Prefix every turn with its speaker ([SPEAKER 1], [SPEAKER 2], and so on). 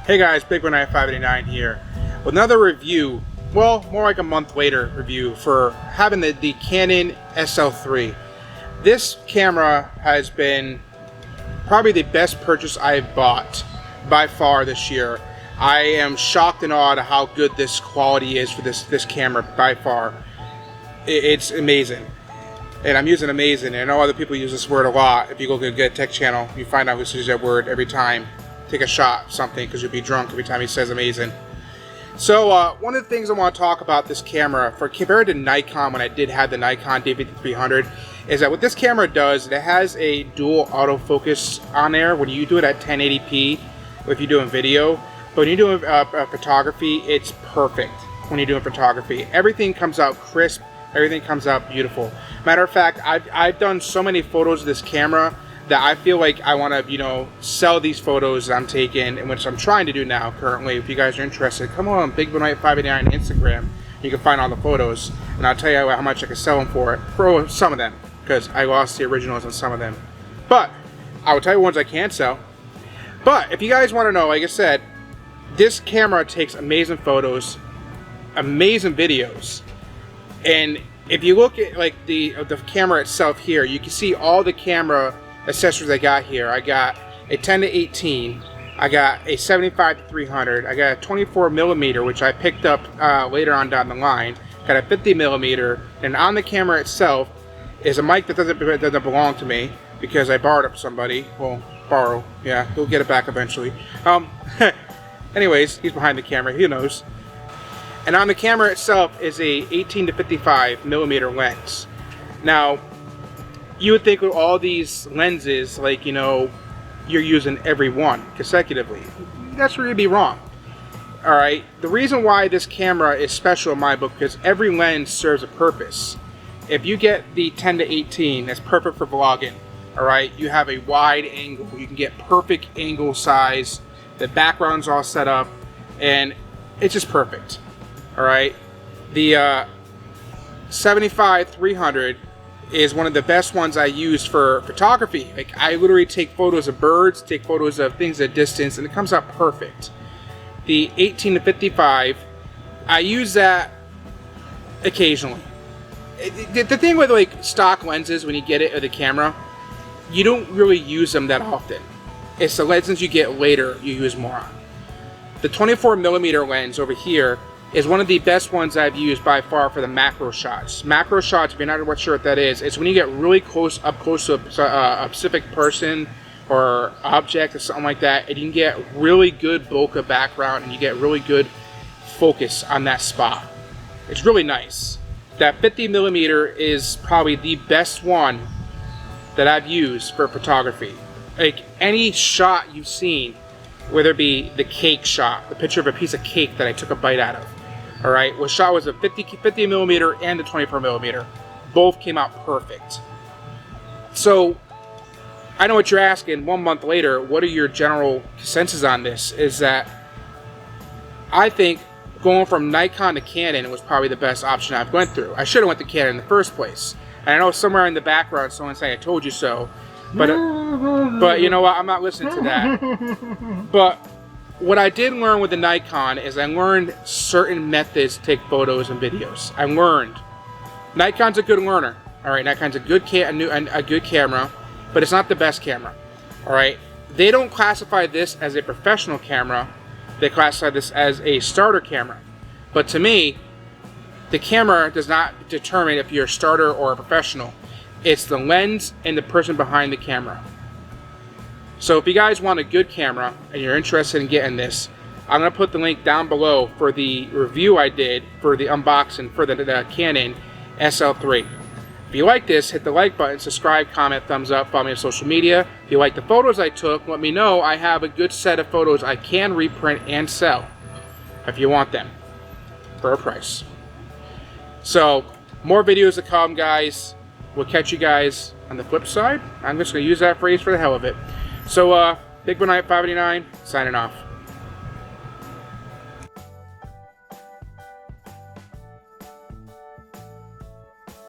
[SPEAKER 1] Hey guys, Big One 589 here with another review, well, more like a month later review for having the Canon SL3. This camera has been probably the best purchase I've bought by far this year. I am shocked and awed at how good this quality is for this camera by far. It's amazing. And I'm using amazing, and I know other people use this word a lot. If you go to a good tech channel, you find out who uses that word every time. Take a shot, something, because you'll be drunk every time he says amazing. So one of the things I want to talk about this camera, compared to Nikon, when I did have the Nikon D5300, is that what this camera does, it has a dual autofocus on there when you do it at 1080p, if you're doing video. But when you're doing photography, it's perfect when you're doing photography. Everything comes out crisp, everything comes out beautiful. Matter of fact, I've done so many photos of this camera that I feel like I want to, sell these photos that I'm taking, and which I'm trying to do now currently. If you guys are interested, come on, Big One 589 on Instagram. You can find all the photos, and I'll tell you how much I can sell them for some of them, because I lost the originals on some of them. But I will tell you ones I can sell. But if you guys want to know, like I said, this camera takes amazing photos, amazing videos, and if you look at like the camera itself here, you can see all the camera accessories I got here. I got a 10-18, I got a 75-300, I got a 24mm, which I picked up later on down the line, got a 50mm, and on the camera itself is a mic that doesn't belong to me because I borrowed it from somebody. Well, borrow, yeah, he'll get it back eventually. Anyways, he's behind the camera, he knows. And on the camera itself is a 18-55mm lens. Now, you would think with all these lenses, like, you're using every one consecutively. That's where you'd be wrong. Alright, the reason why this camera is special in my book, because every lens serves a purpose. If you get the 10-18, that's perfect for vlogging. Alright, you have a wide angle, you can get perfect angle size, the background's all set up, and it's just perfect. Alright, the 75-300 is one of the best ones I use for photography. Like, I literally take photos of birds, take photos of things at distance, and it comes out perfect. The 18-55, I use that occasionally. The thing with like stock lenses, when you get it with a camera, you don't really use them that often. It's the lenses you get later you use more on. The 24mm lens over here is one of the best ones I've used by far for the macro shots. Macro shots, if you're not sure what that is, it's when you get really up close to a specific person or object or something like that, and you can get really good bokeh background and you get really good focus on that spot. It's really nice. That 50mm is probably the best one that I've used for photography. Like, any shot you've seen, whether it be the cake shot, the picture of a piece of cake that I took a bite out of, alright, was shot was a 50mm and a 24mm. Both came out perfect. So, I know what you're asking, 1 month later, what are your general consensus on this? Is that I think going from Nikon to Canon was probably the best option I've went through. I should have went to Canon in the first place. And I know somewhere in the background someone's saying I told you so. But you know what, I'm not listening to that. But what I did learn with the Nikon is I learned certain methods to take photos and videos. I learned. Nikon's a good learner. Alright, Nikon's a good camera, but it's not the best camera. Alright, they don't classify this as a professional camera. They classify this as a starter camera. But to me, the camera does not determine if you're a starter or a professional. It's the lens and the person behind the camera. So if you guys want a good camera and you're interested in getting this, I'm going to put the link down below for the review I did for the unboxing for the Canon SL3. If you like this, hit the like button, subscribe, comment, thumbs up, follow me on social media. If you like the photos I took, let me know. I have a good set of photos I can reprint and sell if you want them for a price. So, more videos to come, guys. We'll catch you guys on the flip side. I'm just going to use that phrase for the hell of it. So, Big One 589, signing off.